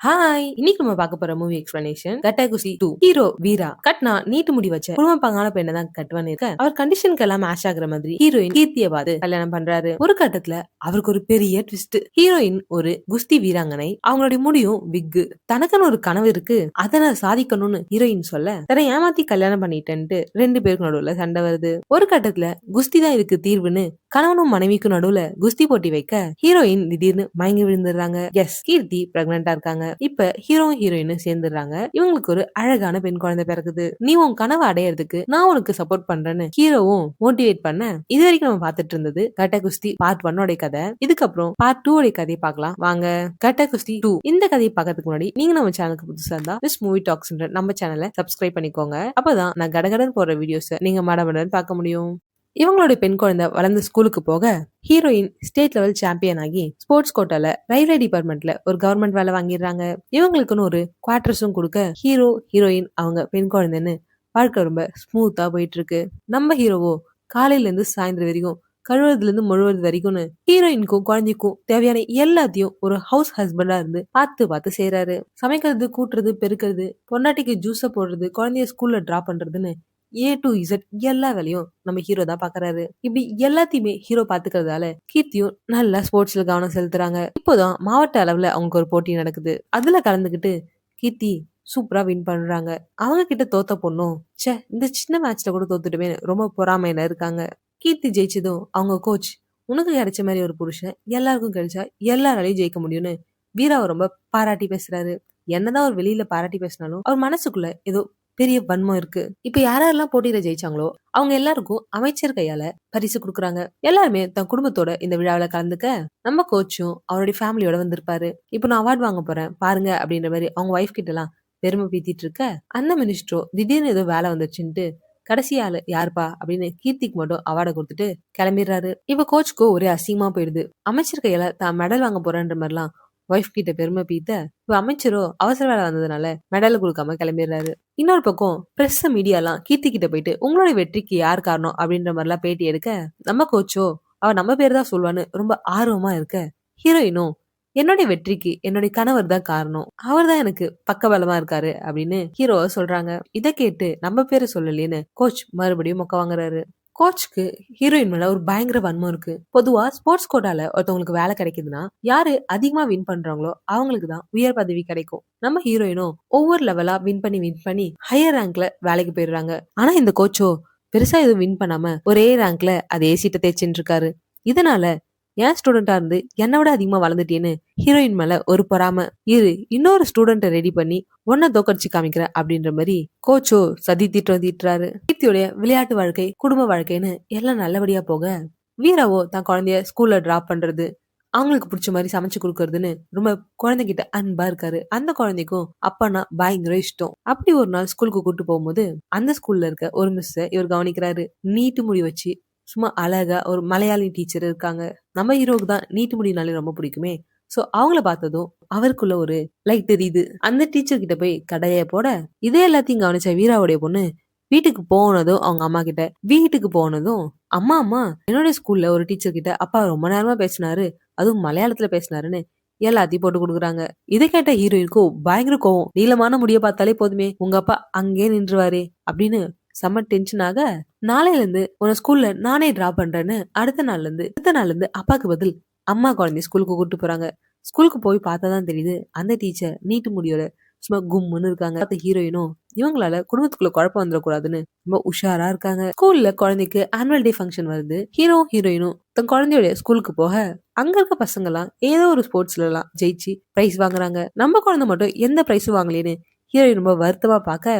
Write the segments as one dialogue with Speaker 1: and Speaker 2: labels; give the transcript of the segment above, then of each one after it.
Speaker 1: Hi, இன்னைக்கு நம்ம பார்க்க போற மூவி எக்ஸ்பிளனேஷன் கட்டகுசி 2. ஹீரோ வீரா கட்னா நீட்டு முடி வச்ச குடும்ப பங்கான பெண்ணை தான் கட்டுவான்னு இருக்க. அவர் கண்டிஷனுக்கு எல்லாம் மேட்ச் ஆகுற மாதிரி ஹீரோயின் கீர்த்தியை பார்த்து கல்யாணம் பண்றாரு. ஒரு கட்டத்துல அவருக்கு ஒரு பெரிய ட்விஸ்ட். ஹீரோயின் ஒரு குஸ்தி வீராங்கனை, அவங்களுடைய முடியும் விக்கு. தனக்குன்னு ஒரு கனவு இருக்கு, அதனை சாதிக்கணும்னு ஹீரோயின் சொல்ல தன்னை ஏமாத்தி கல்யாணம் பண்ணிட்டேன்ட்டு ரெண்டு பேருக்கு நடுவுல சண்டை வருது. ஒரு கட்டத்துல குஸ்தி தான் இதுக்கு தீர்வுன்னு கணவனும் மனைவிக்கும் நடுவுல குஸ்தி போட்டி வைக்க ஹீரோயின் திடீர்னு மயங்கி விழுந்துடுறாங்க. எஸ், கீர்த்தி பிரெக்னெண்டா இருக்காங்க. இப்ப ஹீரோ ஹீரோயின் சேர்ந்துடுறாங்க. இவங்களுக்கு ஒரு அழகான பெண் குழந்தை பிறகுது. நீ உன் கனவை அடையறதுக்கு நான் உனக்கு சப்போர்ட் பண்றேன்னு ஹீரோவும் மோட்டிவேட் பண்ண இது வரைக்கும் நம்ம பார்த்துட்டு இருந்தது கட்ட குஸ்தி பார்ட் 1 கதை. இதுக்கப்புறம் பார்ட் 2 கதையை பார்க்கலாம் வாங்க. கட்ட குஸ்தி 2 இந்த கதையை பார்க்கறதுக்கு முன்னாடி நீங்க நம்ம சேனலுக்கு புதுசா இருந்தா திஸ் மூவி டாக்ஸ் நம்ம சேனலை சப்ஸ்கிரைப் பண்ணிக்கோங்க. அப்பதான் நான் கடகடன் போற வீடியோஸ் நீங்க மடமடன் பார்க்க முடியும். இவங்களுடைய பெண் குழந்தை வளர்ந்து ஸ்கூலுக்கு போக ஹீரோயின் ஸ்டேட் லெவல் சாம்பியன் ஆகி ஸ்போர்ட்ஸ் கோட்டால ரயில்வே டிபார்ட்மெண்ட்ல ஒரு கவர்மெண்ட் வேலை வாங்கிடுறாங்க. இவங்களுக்குன்னு ஒரு குவார்டர்ஸும் கொடுக்க ஹீரோ ஹீரோயின் அவங்க பெண் குழந்தைன்னு வாழ்க்கை ரொம்ப ஸ்மூத்தா போயிட்டு இருக்கு. நம்ம ஹீரோவோ காலையில இருந்து சாயந்தரம் வரைக்கும் கழுவுறதுல இருந்து முழுவது வரைக்கும்னு ஹீரோயினுக்கும் குழந்தைக்கும் தேவையான எல்லாத்தையும் ஒரு ஹவுஸ் ஹஸ்பண்டா இருந்து பார்த்து செய்யறாரு. சமைக்கிறது, கூட்டுறது, பெருக்கிறது, பொண்டாட்டிக்கு ஜூஸ போடுறது, குழந்தைய ஸ்கூல்ல டிராப் பண்றதுன்னு A to Z எல்லா வேலையும் நம்ம ஹீரோ தான் பாக்குறாரு. இப்படி எல்லாத்தையுமே ஹீரோ பாத்துக்கிறதால கீர்த்தியும் நல்லா ஸ்போர்ட்ஸ்ல கவனம் செலுத்துறாங்க. இப்போதான் மாவட்ட அளவுல அவங்களுக்கு ஒரு போட்டி நடக்குது. அதுல கலந்துகிட்டு கீர்த்தி சூப்பரா வின் பண்றாங்க. அவங்க கிட்ட தோத்த பொண்ணும் இந்த சின்ன மேட்ச்ல கூட தோத்துட்டுமே ரொம்ப பொறாமையில இருக்காங்க. கீர்த்தி ஜெயிச்சதும் அவங்க கோச், உனக்கு கிடைச்ச மாதிரி ஒரு புருஷன் எல்லாருக்கும் கிடைச்சா எல்லாராலையும் ஜெயிக்க முடியும்னு வீராவை ரொம்ப பாராட்டி பேசுறாரு. என்னதான் அவர் வெளியில பாராட்டி பேசினாலும் அவர் மனசுக்குள்ள ஏதோ பெரிய வன்மம் இருக்கு. இப்ப யாரெல்லாம் போட்டியில ஜெயிச்சாங்களோ அவங்க எல்லாருக்கும் அமைச்சர் கையால பரிசு கொடுக்குறாங்க. எல்லாருமே தன் குடும்பத்தோட இந்த விழாவில கலந்துக்க நம்ம கோச்சும் அவருடைய ஃபேமிலியோட வந்திருப்பாரு. இப்ப நான் அவார்ட் வாங்க போறேன் பாருங்க அப்படின்ற மாதிரி அவங்க ஒய்ஃப் கிட்ட எல்லாம் பெருமை பீத்திட்டு இருக்க, அந்த மினிஸ்டரோ திடீர்னு ஏதோ வேலை வந்துருச்சுன்ட்டு கடைசி ஆளு யாருப்பா அப்படின்னு கீர்த்திக்கு மட்டும் அவார்டை கொடுத்துட்டு கிளம்பிடுறாரு. இப்ப கோச்சுக்கோ ஒரே அசிங்கமா போயிடுது. அமைச்சர் கையால தான் மெடல் வாங்க போறேன்ற மாதிரிலாம் ஒய்ஃப் கிட்ட பெருமை பீத்த இப்ப அமைச்சரோ அவசர வேலை வந்ததுனால மெடல் கொடுக்காம கிளம்பிடுறாரு. இன்னொரு பக்கம் பிரஸ் மீடியா எல்லாம் கீர்த்தி கிட்ட போயிட்டு உங்களோட வெற்றிக்கு யார் காரணம் அப்படின்ற மாதிரி எல்லாம் பேட்டி எடுக்க நம்ம கோச்சோ அவ நம்ம பேர் தான் சொல்லுவான்னு ரொம்ப ஆர்வமா இருக்க, ஹீரோயினும் என்னுடைய வெற்றிக்கு என்னுடைய கணவர் தான் காரணம், அவர் தான் எனக்கு பக்கபலமா இருக்காரு அப்படின்னு ஹீரோவை சொல்றாங்க. இதை கேட்டு நம்ம பேரு சொல்லலேன்னு கோச் மறுபடியும் மொக்க வாங்குறாரு. கோச்சுக்கு ஹீரோயின் மேல ஒரு பயங்கர வன்மம் இருக்கு. பொதுவா ஸ்போர்ட்ஸ் கோட்டால ஒருத்தவங்களுக்கு வேலை கிடைக்குதுன்னா யாரு அதிகமா வின் பண்றாங்களோ அவங்களுக்கு தான் உயர் பதவி கிடைக்கும். நம்ம ஹீரோயினும் ஒவ்வொரு லெவலா வின் பண்ணி ஹையர் ரேங்க்ல வேலைக்கு போயிடுறாங்க. ஆனா இந்த கோச்சோ பெருசா எதுவும் வின் பண்ணாம ஒரே ரேங்க்ல அதே சீட்டை தேய்ச்சிட்டு இருக்காரு. இதனால ஏன் ஸ்டூடெண்டா இருந்து என்னை விட அதிகமா வளர்ந்துட்டேன்னு ஹீரோயின் மேல ஒரு பொறாம இரு, இன்னொரு ஸ்டூடெண்ட்டை ரெடி பண்ணி ஒன்ன தோக்கடிச்சு காமிக்கிற அப்படின்ற மாதிரி கோச்சோ சதி தீட்டுறாரு. கீர்த்தியோடைய விளையாட்டு வாழ்க்கை, குடும்ப வாழ்க்கைன்னு எல்லாம் நல்லபடியா போக வீராவோ தான் குழந்தைய ஸ்கூல்ல டிராப் பண்றது, அவங்களுக்கு பிடிச்ச மாதிரி சமைச்சு கொடுக்கறதுன்னு ரொம்ப குழந்தைகிட்ட அன்பா இருக்காரு. அந்த குழந்தைக்கும் அப்பனா பயங்கர இஷ்டம். அப்படி ஒரு நாள் ஸ்கூலுக்கு கூட்டு போகும்போது அந்த ஸ்கூல்ல இருக்க ஒரு மிஸ் இவர் கவனிக்கிறாரு. நீட்டு முடி வச்சு சும்மா அழகா ஒரு மலையாளி டீச்சர் இருக்காங்க. நம்ம ஹீரோக்கு தான் நீட்டு முடினாலே ரொம்ப பிடிக்குமே. சோ அவங்கள பார்த்ததும் அவருக்குள்ள ஒரு லைட் தெரியுது. அந்த டீச்சர் கிட்ட போய் கடைய போட இதே எல்லாத்தையும் கவனிச்ச வீராவுடைய பொண்ணு வீட்டுக்கு போனதும் அவங்க அம்மா கிட்ட, வீட்டுக்கு போனதும் அம்மா என்னுடைய ஸ்கூல்ல ஒரு டீச்சர் கிட்ட அப்பா ரொம்ப நேரமா பேசினாரு, அதுவும் மலையாளத்துல பேசினாருன்னு எல்லாத்தையும் போட்டு கொடுக்குறாங்க. இதை கேட்ட ஹீரோயினுக்கும் பயங்கர கோவம். நீளமான முடிய பார்த்தாலே போதுமே உங்க அப்பா அங்கே நின்றுவாரே அப்படின்னு செம்ம டென்ஷன் ஆக, நாளையில இருந்து உன ஸ்கூல்ல நானே டிராப் பண்றேன்னு அடுத்த நாள்ல இருந்து அப்பாக்கு பதில் அம்மா குழந்தைய ஸ்கூலுக்கு கூட்டு போறாங்க. ஸ்கூலுக்கு போய் பார்த்தாதான் தெரியுது அந்த டீச்சர் நீட்டு முடியோட சும்மா கும்முன்னு இருக்காங்க. ஹீரோயினும் இவங்களால குடும்பத்துக்குள்ள குழப்பம் வந்துடக்கூடாதுன்னு ரொம்ப உஷாரா இருக்காங்க. ஸ்கூல்ல குழந்தைக்கு ஆனுவல் டே ஃபங்க்ஷன் வருது. ஹீரோயினும் தன் குழந்தையோட ஸ்கூலுக்கு போக அங்க இருக்க பசங்க எல்லாம் ஏதோ ஒரு ஸ்போர்ட்ஸ்ல எல்லாம் ஜெயிச்சு பிரைஸ் வாங்குறாங்க. நம்ம குழந்தை மட்டும் எந்த பிரைஸும் வாங்கலேன்னு ஹீரோயின் ரொம்ப வருத்தமா பார்க்க,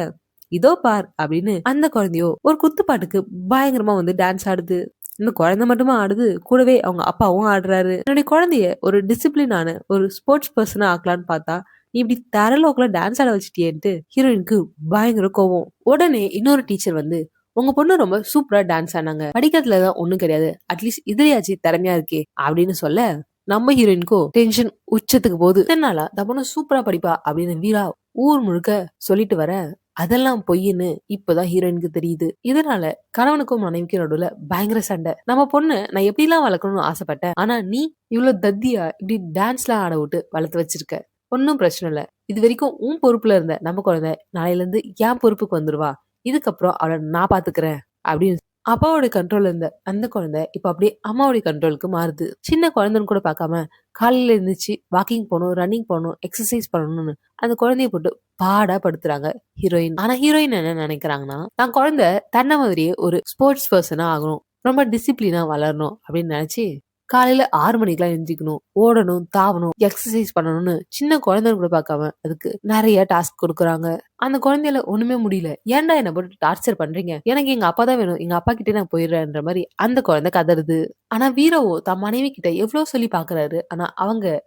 Speaker 1: இதோ பார் அப்படின்னு அந்த குழந்தையோ ஒரு குத்துப்பாட்டுக்கு பயங்கரமா வந்து டான்ஸ் ஆடுது. இந்த குழந்தை மட்டுமா ஆடுது, கூடவே அவங்க அப்பாவும் ஆடுறாரு. என்னுடைய குழந்தைய ஒரு டிசிப்ளினான ஒரு ஸ்போர்ட்ஸ் பர்சனா ஆக்கலான்னு பார்த்தா நீ இப்படி தரலோக்குல டான்ஸ் ஆட வச்சுட்டியேன்ட்டு ஹீரோயினுக்கு பயங்கர கோவம். உடனே இன்னொரு டீச்சர் வந்து உங்க பொண்ணு ரொம்ப சூப்பரா டான்ஸ் ஆனாங்க, படிக்கிறதுலதான் ஒண்ணும் கிடையாது, அட்லீஸ்ட் இதுலயாச்சு திறமையா இருக்கே அப்படின்னு சொல்ல நம்ம ஹீரோயினுக்கும் டென்ஷன் உச்சத்துக்கு போகுது. இதனால தப்பொண்ணு சூப்பரா படிப்பா அப்படின்னு வீரா ஊர் முழுக்க சொல்லிட்டு வர அதெல்லாம் பொய்ன்னு இப்பதான் ஹீரோயினுக்கு தெரியுது. இதனால கணவனுக்கும் மனைவிக்கும் நடுவுல பயங்கர சண்டை. நம்ம பொண்ணு நான் எப்படி எல்லாம் வளர்க்கணும்னு ஆசைப்பட்டேன், ஆனா நீ இவ்வளவு தத்தியா இப்படி டான்ஸ் எல்லாம் ஆட விட்டு வளர்த்து வச்சிருக்க, ஒன்னும் பிரச்சனை இல்ல. இது வரைக்கும் உன் பொறுப்புல இருந்த நம்ம குழந்தை நாளையில இருந்து என் பொறுப்புக்கு வந்துருவா. இதுக்கப்புறம் அவளை நான் பாத்துக்கிறேன் அப்படின்னு அப்பாவோட கண்ட்ரோல்ல இருந்த அந்த குழந்தை இப்ப அப்படியே அம்மாவோட கண்ட்ரோலுக்கு மாறுது. சின்ன குழந்தைன்னு கூட பார்க்காம காலையில இருந்துச்சு வாக்கிங் போகணும், ரன்னிங் போகணும், எக்ஸசைஸ் பண்ணணும்னு அந்த குழந்தைய போட்டு பாடா படுத்துறாங்க ஹீரோயின். ஆனா ஹீரோயின் என்ன நினைக்கிறாங்கன்னா, தான் குழந்தை தன்ன மாதிரியே ஒரு ஸ்போர்ட்ஸ் பர்சனா ஆகணும், ரொம்ப டிசிப்ளினா வளரணும் அப்படின்னு நினைச்சு காலையில 6 மணிக்கெல்லாம் எந்திரிக்கணும், ஓடணும், தாவணும், எக்ஸசைஸ் பண்ணணும்னு சின்ன குழந்தைன்னு கூட பார்க்காம அதுக்கு நிறைய டாஸ்க் கொடுக்குறாங்க. அந்த குழந்தையில ஒண்ணுமே முடியல. ஏன்டா என்ன போட்டு டார்ச்சர் பண்றீங்க, எனக்கு எங்க அப்பா தான் வேணும், எங்க அப்பா கிட்டே நான் போயிடுறேன்ற மாதிரி அந்த குழந்தை கதறுது. ஆனா வீரவோ தன் மனைவி கிட்ட எவ்வளவு சொல்லி பாக்குறாரு. ஆனா அவங்க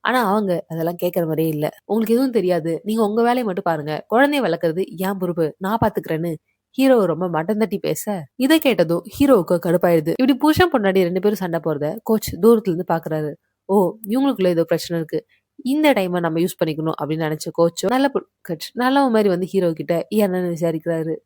Speaker 1: அதெல்லாம் கேட்கற மாதிரியே இல்ல. உங்களுக்கு எதுவும் தெரியாது, நீங்க உங்க வேலையை மட்டும் பாருங்க, குழந்தைய வளர்க்கறது என் பொறுப்பு, நான் பாத்துக்கிறேன்னு ஹீரோ ரொம்ப மட்டம் தட்டி பேச, இதை கேட்டதும் ஹீரோவுக்கு கடுப்பாயிருது. இப்படி புருஷன் பொண்டாட்டி 2 பேரும் சண்டை போறத கோச் தூரத்துல இருந்து பாக்குறாரு. ஓ, இவங்களுக்குள்ள ஏதோ பிரச்சனை இருக்கு, இந்த டைமை நம்ம யூஸ் பண்ணிக்கணும் அப்படின்னு நினைச்ச கோச்சோ நல்ல மாதிரி வந்து ஹீரோ கிட்ட என்னன்னு விசாரிக்கிறாரு.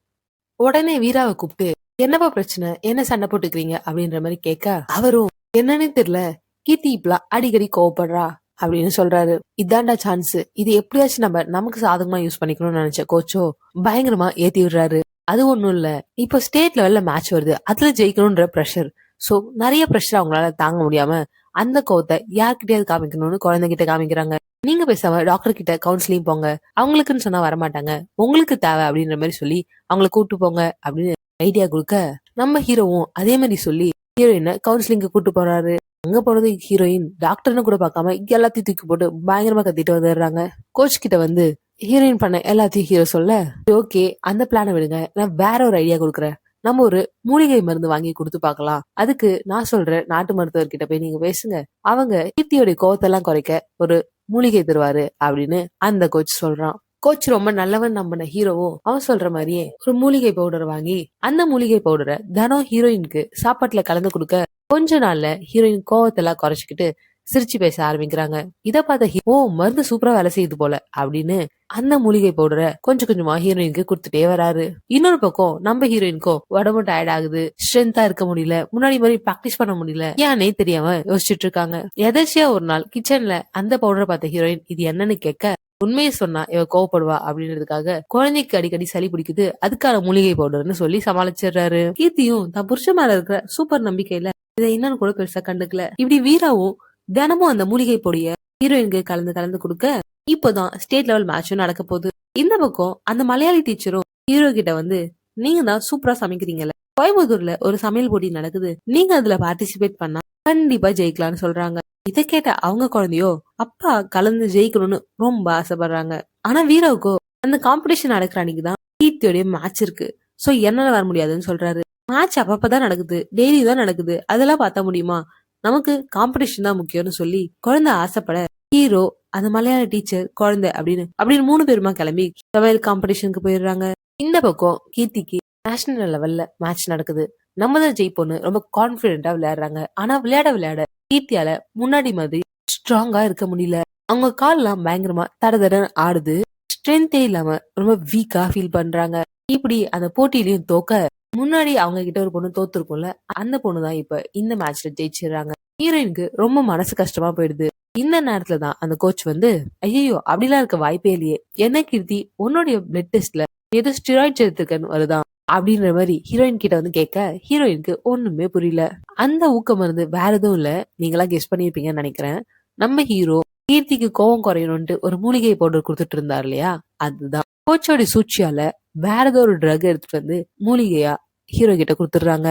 Speaker 1: உடனே வீராவை கூப்பிட்டு, என்னப்பா பிரச்சனை, என்ன சண்டை போட்டுக்கிறீங்க அப்படின்ற மாதிரி கேட்க, அவரும் என்னன்னு தெரியல, கீர்த்தி இப்பலாம் அடிக்கடி கோவப்படுறா அப்படின்னு சொல்றாரு. இதாண்டா சான்ஸ், இது எப்படியாச்சும் நமக்கு சாதகமா யூஸ் பண்ணிக்கணும்னு நினைச்ச கோச்சோ பயங்கரமா ஏத்தி விடுறாரு. அது ஒண்ணும் இல்ல, இப்போ ஸ்டேட் லெவல்ல மேட்ச் வருது, அதுல ஜெயிக்கணும்ன்ற பிரஷர். சோ நிறைய பிரஷர் அவங்களால தாங்க முடியாம அந்த கோவத்தை யார்கிட்டயாவது காமிக்கணும்னு குழந்தைகிட்ட காமிக்கிறாங்க. நீங்க பேசாம டாக்டர் கிட்ட கவுன்சிலிங் போங்க, அவங்களுக்குன்னு சொன்னா வரமாட்டாங்க, உங்களுக்கு தேவை அப்படின்ற மாதிரி சொல்லி அவங்களை கூட்டு போங்க அப்படின்னு ஐடியா கொடுக்க, நம்ம ஹீரோவும் அதே மாதிரி சொல்லி ஹீரோயினை கவுன்சிலிங்க கூட்டு போறாரு. அங்க போனது ஹீரோயின் டாக்டர்னு கூட பார்க்காம எல்லாத்தையும் தூக்கி போட்டு பயங்கரமா கத்திட்டு வந்துடுறாங்க. கோச் கிட்ட வந்து ஹீரோயின் பண்ண எல்லாத்தையும் ஹீரோ சொல்ல, ஓகே அந்த பிளான விடுங்க, நான் வேற ஒரு ஐடியா கொடுக்குறேன், நம்ம ஒரு மூலிகை மருந்து வாங்கி கொடுத்து பார்க்கலாம், அதுக்கு நான் சொல்றேன் நாட்டு மருத்துவர்கிட்ட போய் நீங்க பேசுங்க, அவங்க கீர்த்தியோட கோவத்தெல்லாம் குறைக்க ஒரு மூலிகை தருவாரு அப்படின்னு அந்த கோச் சொல்றான். கோச் ரொம்ப நல்லவன் நம்பின ஹீரோவும் அவன் சொல்ற மாதிரியே ஒரு மூலிகை பவுடர் வாங்கி அந்த மூலிகை பவுடரை தினம் ஹீரோயினுக்கு சாப்பாட்டுல கலந்து கொடுக்க, கொஞ்ச நாள்ல ஹீரோயின் கோவத்தெல்லாம் குறைச்சிக்கிட்டு சிரிச்சு பேச ஆரம்பிக்கிறாங்க. இத பார்த்த ஓ, மருந்து சூப்பரா வேலை செய்யுது போல அப்படின்னு அந்த மூலிகை பவுடரை கொஞ்சம் கொஞ்சமா ஹீரோயினுக்கு கொடுத்துட்டே வராரு. இன்னொரு பக்கம் நம்ம ஹீரோயினுக்கோ உடம்பு டயர்ட் ஆகுது, ஸ்ட்ரென்த்தா இருக்க முடியல, முன்னாடி மாதிரி பிராக்டிஸ் பண்ண முடியல, ஏன்னே தெரியாம யோசிச்சுட்டு இருக்காங்க. எதாச்சியா ஒரு நாள் கிச்சன்ல அந்த பவுடரை பார்த்த ஹீரோயின் இது என்னன்னு கேட்க, உண்மையை சொன்னா இவ கோவப்படுவா அப்படின்றதுக்காக குழந்தைக்கு அடிக்கடி சளி பிடிக்குது, அதுக்கான மூலிகை பவுடர்னு சொல்லி சமாளிச்சிடுறாரு. கீர்த்தியும் தான் புருஷன் மேல இருக்கிற சூப்பர் நம்பிக்கையில இதை என்னன்னு கூட பெருசா கண்டுக்கல. இப்படி வீராவும் தினமும் அந்த மூலிகை பொடிய ஹீரோயினுக்கு கலந்து கொடுக்க, இப்போதான் ஸ்டேட் லெவல் மேட்சும் நடக்க போகுது. இந்த பக்கம் அந்த மலையாளி டீச்சரும் ஹீரோ கிட்ட வந்து, நீங்க தான் சூப்பரா சமைக்கிறீங்கல்ல, கோயம்புத்தூர்ல ஒரு சமையல் போட்டி நடக்குது, நீங்க அதுல பார்ட்டிசிபேட் பண்ணா கண்டிப்பா ஜெயிக்கலாம்னு சொல்றாங்க. இதை கேட்ட அவங்க குழந்தையோ அப்பா கலந்து ஜெயிக்கணும்னு ரொம்ப ஆசைப்படுறாங்க. ஆனா வீராவுக்கோ அந்த காம்படிஷன் நடக்கிற அன்னைக்குதான் கீர்த்தியோட மேட்ச் இருக்கு, சோ என்னால வர முடியாதுன்னு சொல்றாரு. மேட்ச் அப்பப்பதான் நடக்குது, டெய்லி தான் நடக்குது, அதெல்லாம் பார்த்தா முடியுமா, நமக்கு காம்படிஷன் தான் முக்கியம்னு சொல்லி குழந்தை ஆசைப்பட, ஹீரோ அந்த மலையாள டீச்சர் குழந்தை அப்படின்னு 3 பேருமா கிளம்பி சமையல் காம்படிஷனுக்கு போயிடுறாங்க. இந்த பக்கம் கீர்த்திக்கு நேஷனல் லெவல்ல மேட்ச் நடக்குது, நம்ம தான் ஜெயிப்போன்னு ரொம்ப கான்பிடென்டா விளையாடுறாங்க. ஆனா விளையாட கீர்த்தியால முன்னாடி மாதிரி ஸ்ட்ராங்கா இருக்க முடியல. அவங்க கால் எல்லாம் பயங்கரமா தடன்னு ஆடுது, ஸ்ட்ரென்த்தே இல்லாம ரொம்ப வீக்கா ஃபீல் பண்றாங்க. இப்படி அந்த போட்டியிலயும் தோக்க, முன்னாடி அவங்க கிட்ட ஒரு பொண்ணு தோத்துருக்கும்ல, அந்த பொண்ணுதான் இப்ப இந்த மேட்ச்ல ஜெயிச்சிடறாங்க. ஹீரோயினுக்கு ரொம்ப மனசு கஷ்டமா போயிடுது. இந்த நேரத்துலதான் அந்த கோச் வந்து, ஐயோ அப்படிலாம் இருக்க வாய்ப்பே இல்லையே, என்ன கீர்த்தி உன்னுடைய பிளட் டெஸ்ட்ல ஏதோ ஸ்டிராய்ட்ஸ் எடுத்துக்கன்னு வருதான் அப்படின்ற மாதிரி ஹீரோயின் கிட்ட வந்து கேட்க, ஹீரோயினுக்கு ஒண்ணுமே புரியல. அந்த ஊக்கம் மருந்து வேற எதுவும் இல்ல, நீங்களா கெஸ் பண்ணிருப்பீங்கன்னு நினைக்கிறேன். நம்ம ஹீரோ கீர்த்திக்கு கோவம் குறையணும்ட்டு ஒரு மூலிகை பவுடர் கொடுத்துட்டு இருந்தாரு இல்லையா, அதுதான். கோச்சோட சூழ்ச்சியால வேற ஏதோ ஒரு ட்ரக் எடுத்துட்டு வந்து மூலிகையா ஹீரோ கிட்ட கொடுத்துடுறாங்க.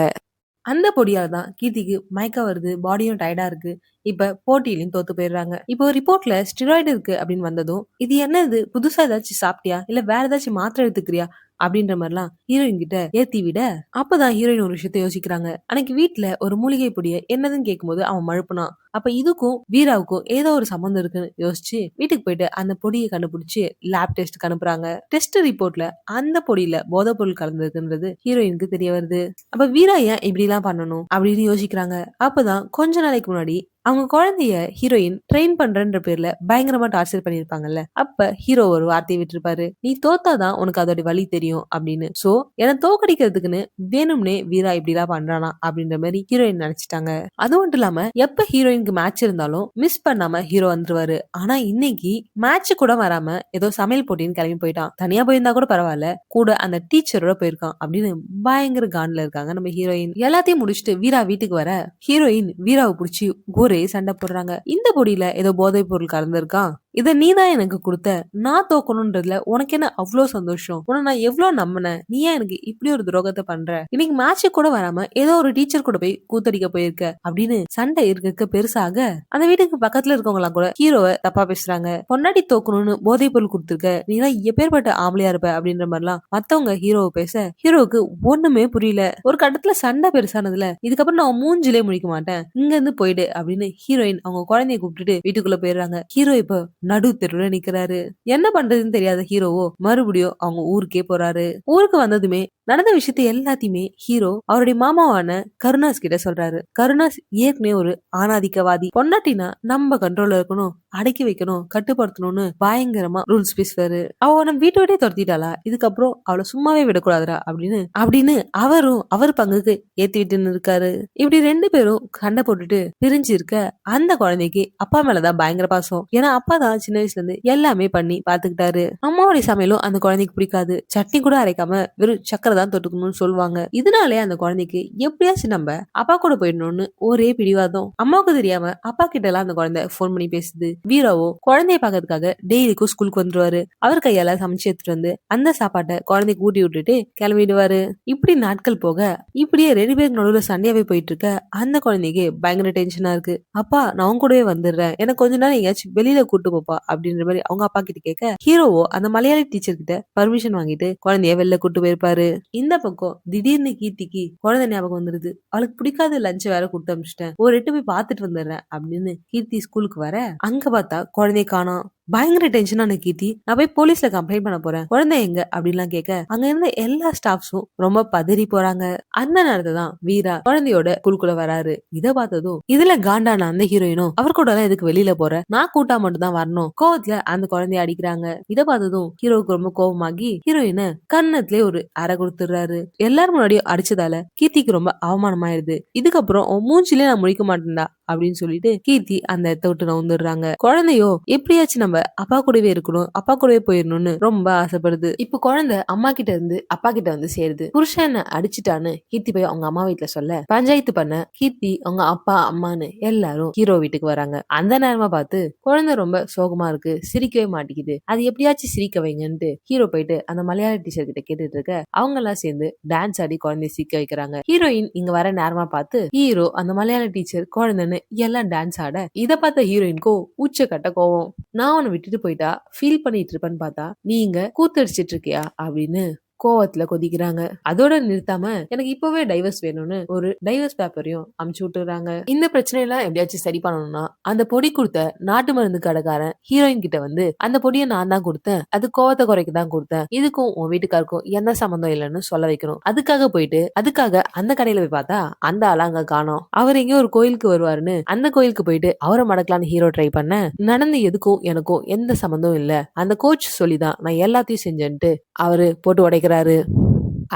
Speaker 1: அந்த பொடியால தான் கீர்த்திக்கு மயக்கம் வருது, பாடியும் டயர்டா இருக்கு, இப்ப போட்டியிலும் தோத்து போயிடுறாங்க. இப்போ ரிப்போர்ட்ல ஸ்டிராய்டு இருக்கு அப்படின்னு வந்ததும், இது என்னது, புதுசா ஏதாச்சும் சாப்பிட்டியா இல்ல வேற ஏதாச்சும் மாத்திரை எடுத்துக்கிறியா அப்படின்ற மாதிரிலாம் ஹீரோயின் கிட்ட ஏத்தி விட, அப்பதான் ஹீரோயின் ஒரு விஷயத்த யோசிக்கிறாங்க. அன்னைக்கு வீட்டுல ஒரு மூலிகை பொடிய என்னதுன்னு கேட்கும்போது அவன் மழுப்புனான். அப்ப இதுக்கும் வீராவுக்கும் ஏதோ ஒரு சம்பந்தம் இருக்குன்னு யோசிச்சு வீட்டுக்கு போயிட்டு அந்த பொடியை கண்டுபிடிச்சு லேப் டெஸ்ட் அனுப்புறாங்க. டெஸ்ட் ரிப்போர்ட்ல அந்த பொடியில போதைப் பொருள் கலந்துருக்குன்றது ஹீரோயினுக்கு தெரிய வருது. அப்ப வீரா ஏன் இப்படி எல்லாம் பண்ணணும் அப்படின்னு யோசிக்கிறாங்க. அப்பதான் கொஞ்ச நாளைக்கு முன்னாடி அவங்க குழந்தைய ஹீரோயின் ட்ரெயின் பண்றன்ற பேர்ல பயங்கரமா டார்ச்சர் பண்ணிருப்பாங்கல்ல. அப்ப ஹீரோ ஒரு வார்த்தையை விட்டுருப்பாரு, நீ தோத்தாதான் உனக்கு அதோட வழி தெரியும் அப்படின்னு. சோ என்ன தோக்கடிக்கிறதுக்குன்னு வேணும்னே வீரா இப்படி எல்லாம் பண்றானா அப்படின்ற மாதிரி ஹீரோயின் நினைச்சிட்டாங்க. அது மட்டும் இல்லாம எப்ப ஹீரோயினுக்கு மேட்ச் இருந்தாலும் மிஸ் பண்ணாம ஹீரோ வந்துருவாரு. ஆனா இன்னைக்கு மேட்ச் கூட வராம ஏதோ சமையல் போட்டின்னு கிளம்பி போயிட்டான். தனியா போயிருந்தா கூட பரவாயில்ல, கூட அந்த டீச்சரோட போயிருக்கான் அப்படின்னு பயங்கர கான்ல இருக்காங்க நம்ம ஹீரோயின். எல்லாத்தையும் முடிச்சுட்டு வீரா வீட்டுக்கு வர ஹீரோயின் வீராவை புடிச்சு ஒரே சண்டை போடுறாங்க. இந்த பொடியில ஏதோ போதைப் பொருள் கலந்துருக்கான், இத நீதான் எனக்கு கொடுத்த, நான் தோக்கணும்ன்றதுல உனக்கு என்ன அவ்வளவு சந்தோஷம், உன நான் எவ்வளவு நம்பினேன், நீ ஏன் எனக்கு இப்படி ஒரு துரோகத்தை பண்ற, இன்னைக்கு மேட்ச் கூட வராம ஏதோ ஒரு டீச்சர் கூட போய் கூத்தடிக்க போயிருக்க அப்படின்னு சண்டை இருக்க பெருசாக அந்த வீட்டுக்கு பக்கத்துல இருக்கவங்க எல்லாம் கூட ஹீரோவை தப்பா பேசுறாங்க. பொன்னாடி தோக்கணும்னு போதைப் பொருள் கொடுத்துருக்க, நீதான் எப்பேற்பட்ட ஆம்பளையா இருப்ப அப்படின்ற மாதிரிலாம் மத்தவங்க ஹீரோவை பேச ஹீரோவுக்கு ஒண்ணுமே புரியல. ஒரு கட்டத்துல சண்டை பெருசானதுல இதுக்கப்புறம் நான் மூஞ்சிலே முடிக்க மாட்டேன், இங்க இருந்து போயிடு அப்படின்னு ஹீரோயின் அவங்க குழந்தைய கூப்பிட்டுட்டு வீட்டுக்குள்ள போயிடுறாங்க. ஹீரோ இப்ப நடு தெருவுல நிக்கிறாரு. என்ன பண்றதுன்னு தெரியாத ஹீரோவோ மறுபடியும் அவங்க ஊருக்கே போறாரு. ஊருக்கு வந்ததுமே நடந்த விஷயத்த எல்லாத்தையுமே ஹீரோ அவருடைய மாமாவான கருணாஸ் கிட்ட சொல்றாரு. கருணாஸ் ஏற்கனவே ஒரு ஆணாதிக்கவாதி, பொண்டாட்டினா நம்ம கண்ட்ரோல்ல இருக்கணும், அடக்கி வைக்கணும், கட்டுப்படுத்தணும்னு பயங்கரமா ரூல்ஸ் பேசுவாரு. அவ நம்ம வீட்டை விட்டே துரத்திட்டாளா, இதுக்கப்புறம் அவளை சும்மாவே விடக்கூடாதுரா அப்படின்னு அவரும் அவர் பங்குக்கு ஏத்தி விட்டுன்னு இருக்காரு. இப்படி ரெண்டு பேரும் சண்டை போட்டுட்டு பிரிஞ்சு இருக்க அந்த குழந்தைக்கு அப்பா மேலதான் பயங்கர பாசம். ஏன்னா அப்பா தான் சின்ன வயசுல இருந்து எல்லாமே பண்ணி பாத்துக்கிட்டாரு. அம்மாவுடைய சமையலும் அந்த குழந்தைக்கு பிடிக்காது, சட்னி கூட அரைக்காம வெறும் சக்கரை தான் தொட்டுக்கணும்னு சொல்லுவாங்க. இதனாலே அந்த குழந்தைக்கு எப்படியாச்சும் நம்ம அப்பா கூட போயிடணும்னு ஒரே பிடிவாதம். அம்மாவுக்கு தெரியாம அப்பா கிட்ட எல்லாம் அந்த குழந்தை போன் பண்ணி பேசுது. வீராவோ குழந்தைய பாக்கிறதுக்காக டெய்லிக்கும் ஸ்கூலுக்கு வந்துருவாரு. அவர் கையால சமைச்சு எடுத்துட்டு வந்து அந்த சாப்பாட்டை குழந்தைக்கு ஊட்டி விட்டுட்டு கிளம்பிடுவாரு. இப்படி நாட்கள் போக இப்படியே ரெண்டு பேருக்கு நடுவுல சண்டையாவே போயிட்டு இருக்க அந்த குழந்தைக்கு பயங்கர டென்ஷனா இருக்கு. அப்பா நான் உன் கூடவே வந்துடுறேன், எனக்கு கொஞ்ச நேரம் எங்கேயாச்சும் வெளியில கூட்டு போப்பா அப்படின்ற மாதிரி அவங்க அப்பா கிட்ட கேட்க ஹீரோவோ அந்த மலையாளி டீச்சர் கிட்ட பர்மிஷன் வாங்கிட்டு குழந்தைய வெளில கூட்டு போயிருப்பாரு. இந்த பக்கம் திடீர்னு கீர்த்திக்கு குழந்தை ஞாபகம் வந்துருது. அவளுக்கு பிடிக்காத லஞ்ச் வேற கொடுத்து அனுப்பிச்சிட்டேன், ஒரு எட்டு போய் பாத்துட்டு வந்துடுறேன் அப்படின்னு கீர்த்தி ஸ்கூலுக்கு வர அங்க பார்த்தா குழந்தைய காணோம். பயங்கர டென்ஷனான கீர்த்தி நான் போய் போலீஸ்ல கம்ப்ளைண்ட் பண்ண போறேன், குழந்தை எங்க அப்படின்லாம் கேட்க அங்க இருந்த எல்லா ஸ்டாஃப்ஸும் ரொம்ப பதறி போறாங்க. அந்த நேரத்தை தான் வீரா குழந்தையோட ஸ்கூலுக்குள்ள வராரு. இத பார்த்ததும் இதுல காண்டான அந்த ஹீரோயினும் அவர் கூட எல்லாம் எதுக்கு வெளியில போற, நான் கூட்டா மட்டும் தான் வரணும், கோவத்துல அந்த குழந்தைய அடிக்கிறாங்க. இத பார்த்ததும் ஹீரோவுக்கு ரொம்ப கோவமாகி ஹீரோயினை கன்னத்திலே ஒரு அறை கொடுத்துடுறாரு. எல்லாரும் முன்னாடியும் அடிச்சதால கீர்த்திக்கு ரொம்ப அவமானமாயிருது. இதுக்கப்புறம் மூஞ்சிலே நான் முழிக்க மாட்டேன்டா அப்படின்னு சொல்லிட்டு கீர்த்தி அந்த இடத்த விட்டு நவுந்துடுறாங்க. குழந்தையோ எப்படியாச்சும் நம்ம அப்பா கூடவே இருக்கணும், அப்பா கூடவே போயிடணும்னு ரொம்ப ஆசைப்படுது. இப்ப குழந்தை அம்மா கிட்ட இருந்து அப்பா கிட்ட வந்து சேருது. புருஷன் அடிச்சுட்டான்னு கீர்த்தி போய் அவங்க அம்மா வீட்டுல சொல்ல பஞ்சாயத்து பண்ண கீர்த்தி அவங்க அப்பா அம்மான்னு எல்லாரும் ஹீரோ வீட்டுக்கு வராங்க. அந்த நேரமா பார்த்து குழந்தை ரொம்ப சோகமா இருக்கு, சிரிக்கவே மாட்டேங்குது, அது எப்படியாச்சும் சிரிக்க வைங்கன்ட்டு ஹீரோ போயிட்டு அந்த மலையாள டீச்சர் கிட்ட கேட்டுட்டு இருக்க அவங்க எல்லாம் சேர்ந்து டான்ஸ் ஆடி குழந்தைய சிரிக்க வைக்கிறாங்க. ஹீரோயின் இங்க வர நேரமா பார்த்து ஹீரோ அந்த மலையாள டீச்சர் குழந்தைன்னு எல்லாம் டான்ஸ் ஆட இத பார்த்த ஹீரோயின்கோ உச்சக்கட்ட கோவம். நான் உன்னை விட்டுட்டு போயிட்டா ஃபீல் பண்ணிட்டு இருப்பேன்னு பார்த்தா நீங்க கூத்தடிச்சிட்டு இருக்கியா அப்படின்னு கோவத்துல கொதிக்கிறாங்க. அதோட நிறுத்தாம எனக்கு இப்பவே டைவர்ஸ் வேணும்னு ஒரு டைவர்ஸ் பேப்பரையும் அமுச்சு விட்டுறாங்க. இந்த பிரச்சனை எல்லாம் எப்படியாச்சும் சரி பண்ணணும்னா அந்த பொடி கொடுத்த நாட்டு மருந்து கடைக்காரன் ஹீரோயின் கிட்ட வந்து அந்த பொடியை நான் தான் கொடுத்தேன், அது கோவத்தை குறைக்க தான் கொடுத்தேன், இதுக்கும் உன் வீட்டுக்காருக்கும் எந்த சம்பந்தம் இல்லைன்னு சொல்ல வைக்கணும். அதுக்காக அந்த கடையில போய் பார்த்தா அந்த ஆள அங்க காணோம். அவர் எங்கேயோ ஒரு கோயிலுக்கு வருவாருன்னு அந்த கோயிலுக்கு போயிட்டு அவரை மடக்கலான்னு ஹீரோ ட்ரை பண்ண நடந்து எதுக்கும் எனக்கும் எந்த சம்பந்தம் இல்ல, அந்த கோச் சொல்லிதான் நான் எல்லாத்தையும் செஞ்சேன்ட்டு அவரு போட்டு உடைக்கிறாரு.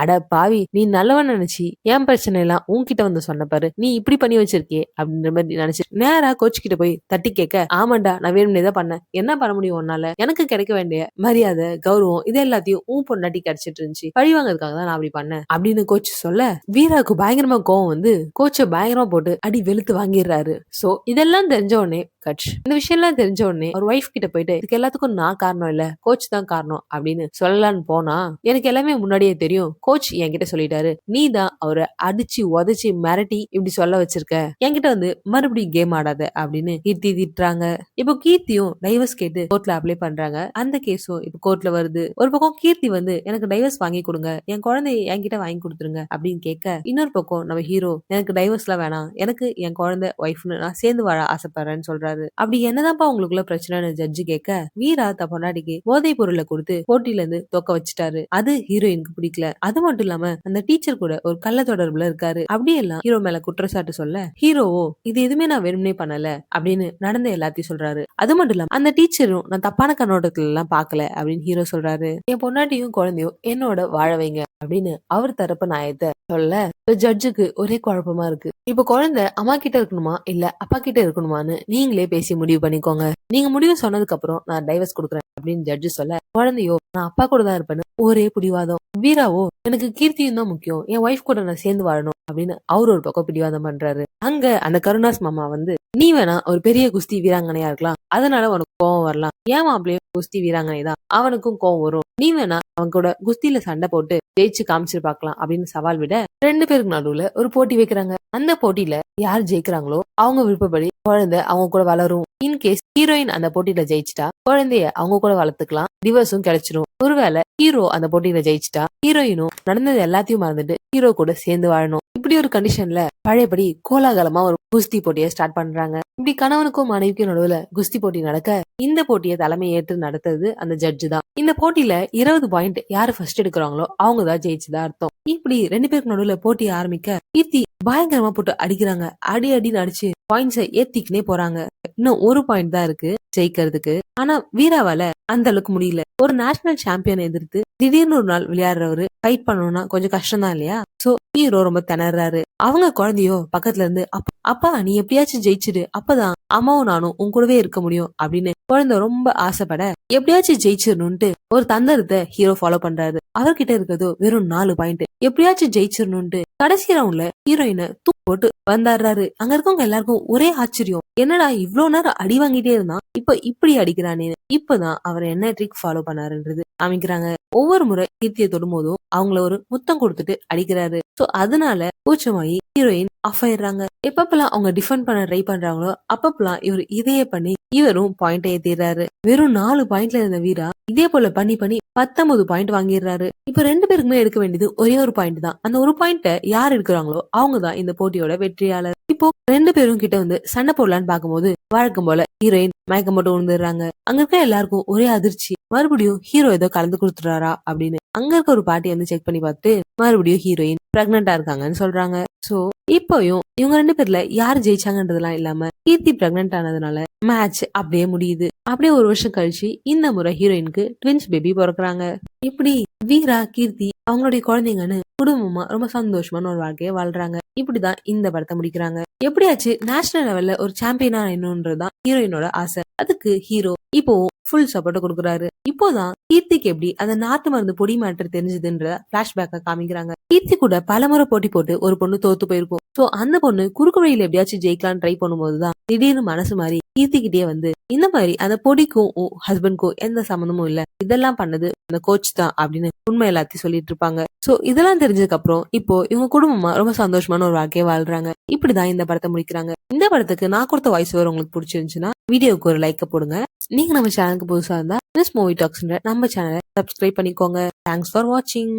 Speaker 1: அட பாவி, நீ நல்லவன் நினைச்சி என் பிரச்சனை எல்லாம் உன்கிட்ட வந்து சொன்ன பாரு, நீ இப்படி பண்ணி வச்சிருக்கே அப்படின்ற மாதிரி நினைச்சு நேரா கோச் கிட்ட போய் தட்டி கேட்க ஆமாண்டா நான் வேணும்னே தான் பண்ணேன், என்ன பண்ண முடியும் உன்னால, எனக்கு கிடைக்க வேண்டிய மரியாதை கௌரவம் இது எல்லாத்தையும் உன் பொண்டாட்டி கிடைச்சிட்டு இருந்துச்சு, பழிவாங்கிறதுக்காக தான் நான் அப்படி பண்ணேன் அப்படின்னு கோச் சொல்ல வீராவுக்கு பயங்கரமா கோவம் வந்து கோச்சை பயங்கரமா போட்டு அடி வெளுத்து வாங்கிடுறாரு. சோ இதெல்லாம் தெரிஞ்ச உடனே இந்த விஷயம் எல்லாம் தெரிஞ்ச உடனே ஒரு ஒய்ஃப் கிட்ட போயிட்டு இதுக்கு எல்லாத்துக்கும் நான் காரணம் இல்ல, கோச் தான் காரணம் அப்படின்னு சொல்லலான்னு போனா எனக்கு எல்லாமே முன்னாடியே தெரியும், கோச் என்கிட்ட சொல்லிட்டாரு, நீ தான் அவரை அடிச்சு உதச்சி மிரட்டி இப்படி சொல்ல வச்சிருக்க, என்கிட்ட வந்து மறுபடியும் கேம் ஆடாத அப்படின்னு கீர்த்தி திட்டுறாங்க. இப்போ கீர்த்தியும் டைவர்ஸ் கேட்டு கோர்ட்ல அப்ளை பண்றாங்க. அந்த கேஸும் இப்போ கோர்ட்ல வருது. ஒரு பக்கம் கீர்த்தி வந்து எனக்கு டைவர்ஸ் வாங்கி கொடுங்க, என் குழந்தைய என்கிட்ட வாங்கி கொடுத்துருங்க அப்படின்னு கேட்க இன்னொரு பக்கம் நம்ம ஹீரோ எனக்கு டைவர்ஸ் எல்லாம் வேணாம், எனக்கு என் குழந்தை ஒய்ஃப்னு நான் சேர்ந்து வாழ ஆசைப்படுறேன்னு சொல்றாரு. சொல்றாரு. அப்படி என்னதான்ப்பா உங்களுக்குள்ள பிரச்சனைன்னு ஜட்ஜி கேட்க, வீரா தன் பொண்டாட்டிக்கு போதை பொருளை கொடுத்து போட்டியில இருந்து தோக்க வச்சுட்டாரு. அது ஹீரோயினுக்கு பிடிக்கல. அது மட்டும் இல்லாம அந்த டீச்சர் கூட ஒரு கள்ள தொடர்புல இருக்காரு. அப்படியெல்லாம் ஹீரோ மேல குற்றச்சாட்டு சொல்ல, ஹீரோவோ இது எதுவுமே நான் வேணும்னே பண்ணல அப்படின்னு நடந்த எல்லாத்தையும் சொல்றாரு. அது மட்டும் இல்லாம அந்த டீச்சரும் நான் தப்பான கண்ணோட்டத்துல எல்லாம் பாக்கல அப்படின்னு ஹீரோ சொல்றாரு. என் பொண்டாட்டியும் குழந்தையும் என்னோட வாழ வைங்க அப்படின்னு அவர் தரப்பு நியாயத்தை சொல்ல, ஜட்ஜுக்கு ஒரே குழப்பமா இருக்கு. இப்ப குழந்தை அம்மா கிட்ட இருக்கணுமா இல்ல அப்பா கிட்ட இருக்கணுமான்னு நீங்களே பேசி முடிவு பண்ணிக்கோங்க. நீங்க முடிவு சொன்னதுக்கு அப்புறம் நான் டைவர்ஸ் கொடுக்குறேன் அப்படின்னு ஜட்ஜு சொல்ல, குழந்தையோ நான் அப்பா கூட தான் இருப்பேன்னு ஒரே பிடிவாதம். வீராவோ எனக்கு கீர்த்தியும் தான் முக்கியம், என் ஒய்ஃப் கூட நான் சேர்ந்து வாழணும் அப்படின்னு அவர் ஒரு பக்கம் பிடிவாதம் பண்றாரு. அங்க அந்த கருணாஸ் மாமா வந்து, நீ வேணா ஒரு பெரிய குஸ்தி வீராங்கனையா இருக்கலாம், அதனால உனக்கு கோவம் வரலாம், ஏன் மாப்பிளையும் குஸ்தி வீராங்கனை தான், அவனுக்கும் கோவம் வரும், நீ வேணா அவன் கூட குஸ்தியில சண்டை போட்டு ஜெயிச்சு காமிச்சு பாக்கலாம் அப்படின்னு சவால் விட, 2 பேருக்கு நடுவுல ஒரு போட்டி வைக்கிறாங்க. அந்த போட்டியில யார் ஜெயிக்கிறாங்களோ அவங்க விருப்பப்படி குழந்தை அவங்க கூட வளரும். இன்கேஸ் ஹீரோயின் அந்த போட்டியில ஜெயிச்சிட்டா குழந்தைய அவங்க கூட வளர்த்துக்கலாம், டிவோர்ஸும் கிடைச்சிரும். ஒருவேளை ஹீரோ அந்த போட்டியில ஜெயிச்சிட்டா ஹீரோயினும் நடந்தது எல்லாத்தையும் மறந்துட்டு ஹீரோ கூட சேர்ந்து வாழணும். இப்படி ஒரு கண்டிஷன்ல பழையபடி கோலாகலமா ஒரு குஸ்தி போட்டியை ஸ்டார்ட் பண்றாங்க. இப்படி கணவனுக்கும் மனைவிக்கும் நடுவுல குஸ்தி போட்டி நடக்க, இந்த போட்டியை தலைமை ஏற்று நடத்துறது அந்த ஜட்ஜு தான். இந்த போட்டியில 20 பாயிண்ட் யாரு ஃபர்ஸ்ட் எடுக்கிறாங்களோ அவங்க தான் ஜெயிச்சுதான் அர்த்தம். இப்படி 2 பேருக்கு நடுவுல போட்டி ஆரம்பிக்க, கீர்த்தி பயங்கரமா போட்டு அடிக்கிறாங்க. அடி அடின்னு அடிச்சு பாயிண்ட்ஸை ஏத்திக்கினே போறாங்க. இன்னும் ஒரு பாயிண்ட் தான் இருக்கு ஜெயிக்கிறதுக்கு. ஆனா வீராவால அந்த அளவுக்கு முடியல. ஒரு நேஷனல் சாம்பியன் எதிர்த்து திடீர்னு ஒரு நாள் விளையாடுறவரு ஃபைட் பண்ணணும்னா கொஞ்சம் கஷ்டம் தான் இல்லையா? சோ ஹீரோ ரொம்ப திணறாரு. அவங்க குழந்தையோ பக்கத்துல இருந்து, அப்பா நீ எப்படியாச்சும் ஜெயிச்சிடு, அப்பதான் அம்மாவும் நானும் உன் கூடவே இருக்க முடியும் அப்படின்னு குழந்தை ரொம்ப ஆசைப்பட, எப்படியாச்சும் ஜெயிச்சிடணும்ட்டு ஒரு தந்திரத்தை ஹீரோ ஃபாலோ பண்றாரு. அவர்கிட்ட இருக்கிறதோ வெறும் 4 பாயிண்ட். எப்படியாச்சும் ஜெயிச்சிடணும்ட்டு கடைசி ரவுண்ட்ல ஹீரோயினை போட்டு வந்தாடுறாரு. அங்க இருக்கவங்க எல்லாருக்கும் ஒரே ஆச்சரியம், என்னடா இவ்வளவு நேரம் அடி வாங்கிட்டே இருந்தான், இப்ப இப்படி அடிக்கிறானே. இப்பதான் அவர் என்ன ட்ரிக் ஃபாலோ பண்ணாருன்றது காமிக்கிறாங்க. ஒவ்வொரு முறை கீர்த்தியை தொடும் போதும் அவங்கள ஒரு முத்தம் கொடுத்துட்டு அடிக்கிறாரு. சோ அதனால கூச்சமாயி ஹீரோயின் ஆஃப் ஆயிடுறாங்க. எப்பப்பெல்லாம் அவங்க டிஃபெண்ட் பண்ண ட்ரை பண்றாங்களோ அப்பப்பெல்லாம் இவர் இதையே பண்ணி இவரும் பாயிண்ட் ஏத்திடுறாரு. வெறும் 4 பாயிண்ட்ல இருந்த வீரா இதே போல பண்ணி 19 பாயிண்ட் வாங்கிடுறாரு. இப்ப 2 பேருக்குமே எடுக்க வேண்டியது ஒரே ஒரு பாயிண்ட் தான். அந்த ஒரு பாயிண்ட யார் எடுக்கிறாங்களோ அவங்கதான் இந்த போட்டியோட வெற்றியாளர். இப்போ 2 பேரும் கிட்ட வந்து சண்டை போடலான்னு பாக்கும்போது வழக்கம் போல ஹீரோயின் மயக்கம் போட்டு விழுந்துடுறாங்க. அங்க இருக்க எல்லாருக்கும் ஒரே அதிர்ச்சி, மறுபடியும் ஹீரோ ஏதோ கலந்து கொடுத்துறாரா அப்படின்னு. அங்க இருக்க ஒரு பாட்டி வந்து செக் பண்ணி பார்த்து மறுபடியும் ஹீரோயின் பிரெக்னெண்டா இருக்காங்கன்னு சொல்றாங்க. சோ இப்போயும் இவங்க 2 பேர்ல யார் ஜெயிச்சாங்கன்றதெல்லாம் இல்லாம கீர்த்தி பிரெக்னென்ட் ஆனதுனால மேட்ச் அப்படியே முடியுது. அப்படியே ஒரு வருஷம் கழிச்சு இந்த முறை ஹீரோயினுக்கு ட்வின்ஸ் பேபி பிறக்குறாங்க. இப்படி வீரா கீர்த்தி அவங்களுடைய குழந்தைங்கன்னு குடும்பமா ரொம்ப சந்தோஷமான ஒரு வாழ்க்கையை வாழ்றாங்க. இப்படிதான் இந்த படத்தை முடிக்கிறாங்க. எப்படியாச்சு நேஷனல் லெவல்ல ஒரு சாம்பியனா ஆயிடணும்ன்றதுதான் ஹீரோயினோட ஆசை. அதுக்கு ஹீரோ இப்போ ஃபுல் சப்போர்ட் கொடுக்குறாரு. இப்போதான் கீர்த்திக்கு எப்படி அந்த நாட்டு மருந்து பொடி மேட்டர் தெரிஞ்சதுன்ற பிளாஷ்பேக்க காமிக்கிறாங்க. கீர்த்தி கூட பலமுறை போட்டி போட்டு ஒரு பொண்ணு தோத்து போயிருக்கும். சோ அந்த பொண்ணு குறுக்கு வழியில எப்படியாச்சும் ஜெயிக்கலான்னு ட்ரை பண்ணும்போதுதான் திடீர்னு மனசு மாறி கீர்த்திக்கிட்டே வந்து, இந்த மாதிரி அந்த பொடிக்கும் ஹஸ்பண்ட்க்கும் எந்த சம்மந்தமும் இல்ல, இதெல்லாம் பண்ணது அந்த கோச் தான் அப்படின்னு உண்மை எல்லாத்தையும் சொல்லிட்டு இருப்பாங்க. சோ இதெல்லாம் தெரிஞ்சதுக்கு அப்புறம் இப்போ இவங்க குடும்பமா ரொம்ப சந்தோஷமான ஒரு வாழ்க்கையை வாழ்றாங்க. இப்படிதான் இந்த படத்தை முடிக்கிறாங்க. இந்த படத்துக்கு நான் கொடுத்த வாய்ஸ் ஓவர் உங்களுக்கு பிடிச்சிருந்துச்சுன்னா வீடியோக்கு ஒரு லைக் போடுங்க. நீங்க நம்ம சேனலுக்கு புதுசா இருந்தா மிஸ் மூவி டாக்ஸ் நம்ம சேனலை சப்ஸ்கிரைப் பண்ணிக்கோங்க. தேங்க்ஸ் ஃபார் வாட்சிங்.